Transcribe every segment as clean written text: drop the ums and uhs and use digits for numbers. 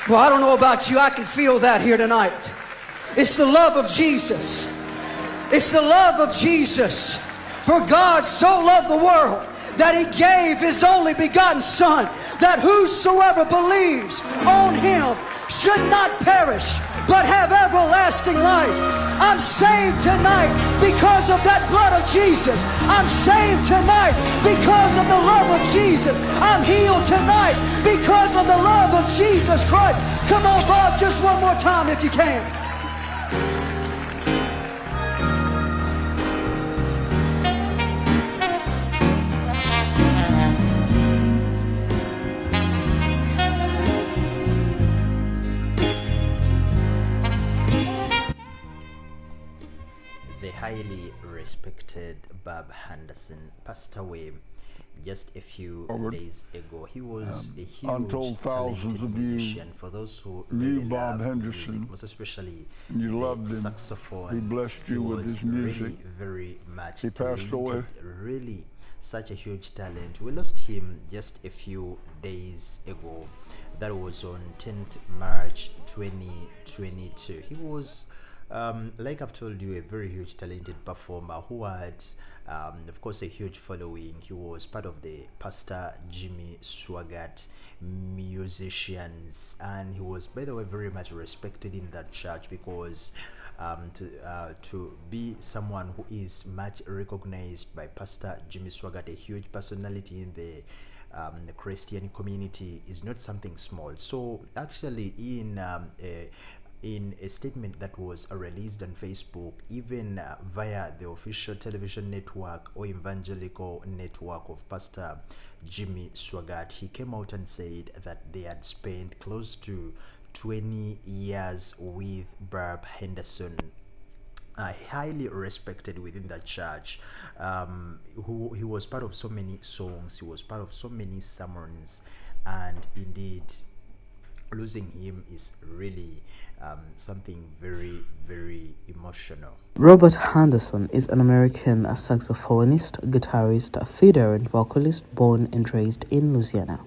Well, I don't know about you, I can feel that here tonight. It's the love of Jesus. It's the love of Jesus. For God so loved the world that he gave his only begotten Son, that whosoever believes on him should not perish, but have everlasting life. I'm saved tonight because of that blood of Jesus. I'm saved tonight because of the love of Jesus. I'm healed tonight because of the love of Jesus Christ. Come on, Bob, just one more time if you can. Highly respected Bob Henderson passed away just a few days ago. He was a huge untold thousands talented of musician. you For those who knew really Bob love Henderson. music, most especially You the loved him. saxophone. He blessed you with his music. Really, very much He passed away. Really, such a huge talent. We lost him just a few days ago. That was on 10th March 2022. He was like I've told you, a very huge talented performer who had of course a huge following. He was part of the Pastor Jimmy Swaggart musicians, and he was, by the way, very much respected in that church because to be someone who is much recognized by Pastor Jimmy Swaggart, a huge personality in the Christian community, is not something small. So actually in a statement that was released on Facebook, even via the official television network or evangelical network of Pastor Jimmy Swaggart, he came out and said that they had spent close to 20 years with Bob Henderson, highly respected within the church. He was part of so many songs, he was part of so many sermons, and indeed losing him is really something very, very emotional. Robert Henderson is an American saxophonist, guitarist, fiddler, and vocalist born and raised in Louisiana.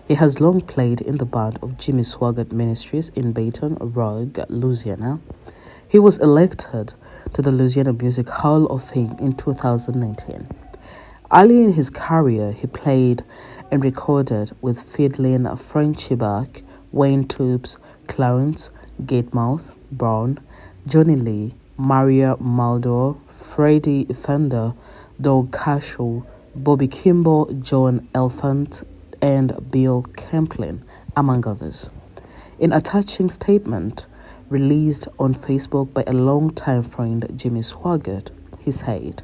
He has long played in the band of Jimmy Swaggart Ministries in Baton Rouge, Louisiana. He was elected to the Louisiana Music Hall of Fame in 2019. Early in his career, he played and recorded with Fiddlin Frenchie Burke, Wayne Toups, Clarence, Gatemouth, Brown, Johnny Lee, Maria Muldaur, Freddy Fender, Doug Kershaw, Bobby Kimble, John Elefante and Bill Champlin, among others. In a touching statement released on Facebook by a longtime friend, Jimmy Swaggart, he said,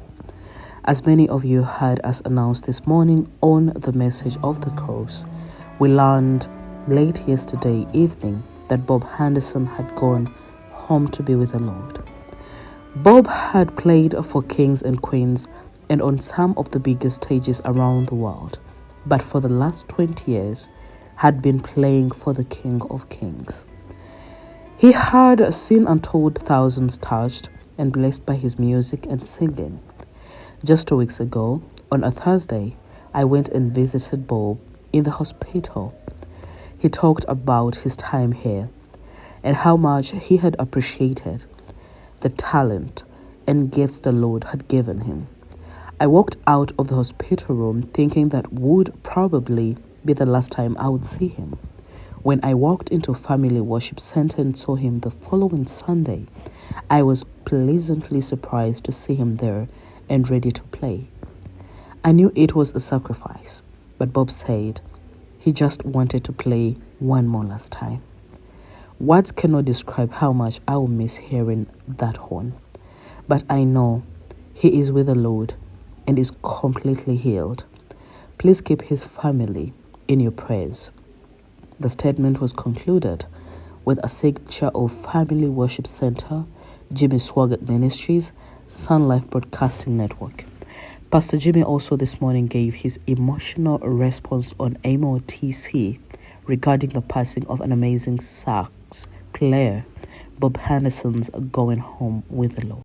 "As many of you heard us announce this morning on the message of the cross, we learned late yesterday evening that Bob Henderson had gone home to be with the Lord. Bob had played for kings and queens and on some of the biggest stages around the world, but for the last 20 years had been playing for the King of Kings. He had seen untold thousands touched and blessed by his music and singing. Just 2 weeks ago, on a Thursday, I went and visited Bob in the hospital. He talked about his time here and how much he had appreciated the talent and gifts the Lord had given him. I walked out of the hospital room thinking that would probably be the last time I would see him. When I walked into Family Worship Center and saw him the following Sunday, I was pleasantly surprised to see him there and ready to play. I knew it was a sacrifice, but Bob said he just wanted to play one more last time. Words cannot describe how much I will miss hearing that horn, but I know he is with the Lord and is completely healed. Please keep his family in your prayers." The statement was concluded with a signature of Family Worship Center, Jimmy Swaggart Ministries, Sun Life Broadcasting Network. Pastor Jimmy also this morning gave his emotional response on MOTC regarding the passing of an amazing sax player, Bob Henderson's going home with the Lord.